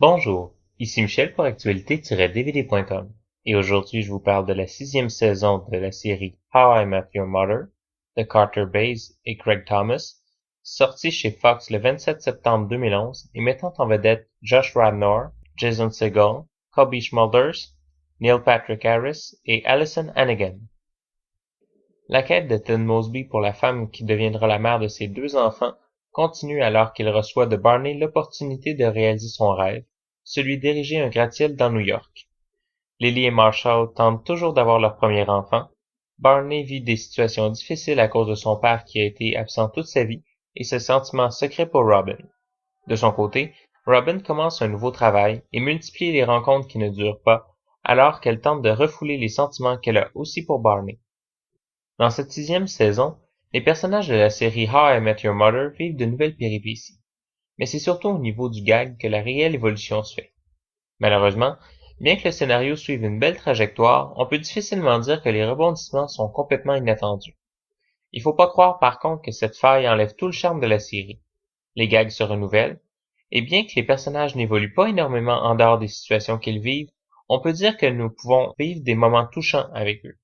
Bonjour, ici Michel pour actualité-dvd.com et aujourd'hui je vous parle de la 6e saison de la série How I Met Your Mother de Carter Bays et Craig Thomas, sortie chez Fox le 27 septembre 2011 et mettant en vedette Josh Radnor, Jason Segel, Cobie Smulders, Neil Patrick Harris et Alyson Hannigan. La quête de Ted Mosby pour la femme qui deviendra la mère de ses 2 enfants continue alors qu'il reçoit de Barney l'opportunité de réaliser son rêve, celui d'ériger un gratte-ciel dans New York. Lily et Marshall tentent toujours d'avoir leur premier enfant. Barney vit des situations difficiles à cause de son père qui a été absent toute sa vie et ses sentiments secrets pour Robin. De son côté, Robin commence un nouveau travail et multiplie les rencontres qui ne durent pas, alors qu'elle tente de refouler les sentiments qu'elle a aussi pour Barney. Dans cette 6e saison, les personnages de la série How I Met Your Mother vivent de nouvelles péripéties. Mais c'est surtout au niveau du gag que la réelle évolution se fait. Malheureusement, bien que le scénario suive une belle trajectoire, on peut difficilement dire que les rebondissements sont complètement inattendus. Il faut pas croire par contre que cette faille enlève tout le charme de la série. Les gags se renouvellent, et bien que les personnages n'évoluent pas énormément en dehors des situations qu'ils vivent, on peut dire que nous pouvons vivre des moments touchants avec eux.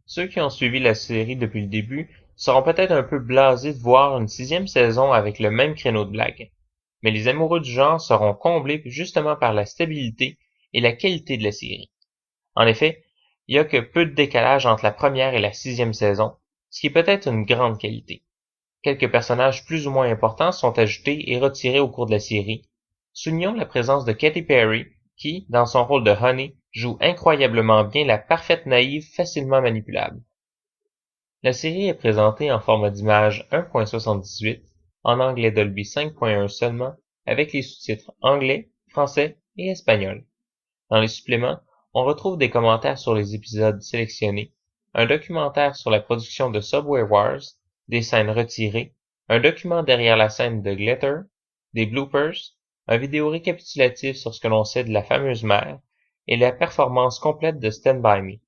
Ceux qui ont suivi la série depuis le début seront peut-être un peu blasés de voir une 6e saison avec le même créneau de blagues. Mais les amoureux du genre seront comblés justement par la stabilité et la qualité de la série. En effet, il y a que peu de décalage entre la première et la 6e saison, ce qui est peut-être une grande qualité. Quelques personnages plus ou moins importants sont ajoutés et retirés au cours de la série. Soulignons la présence de Katy Perry, qui, dans son rôle de Honey, joue incroyablement bien la parfaite naïve facilement manipulable. La série est présentée en format d'image 1.78, en anglais Dolby 5.1 seulement, avec les sous-titres anglais, français et espagnol. Dans les suppléments, on retrouve des commentaires sur les épisodes sélectionnés, un documentaire sur la production de Subway Wars, des scènes retirées, un document derrière la scène de Glitter, des bloopers, un vidéo récapitulatif sur ce que l'on sait de la fameuse mère, et la performance complète de Stand By Me.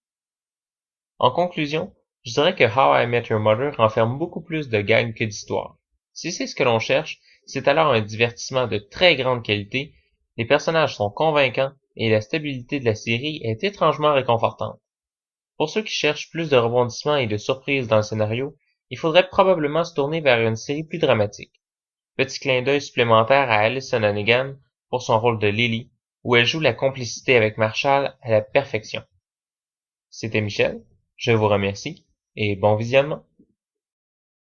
En conclusion, je dirais que How I Met Your Mother renferme beaucoup plus de gags que d'histoires. Si c'est ce que l'on cherche, c'est alors un divertissement de très grande qualité, les personnages sont convaincants et la stabilité de la série est étrangement réconfortante. Pour ceux qui cherchent plus de rebondissements et de surprises dans le scénario, il faudrait probablement se tourner vers une série plus dramatique. Petit clin d'œil supplémentaire à Alyson Hannigan pour son rôle de Lily, où elle joue la complicité avec Marshall à la perfection. C'était Michel, je vous remercie et bon visionnement.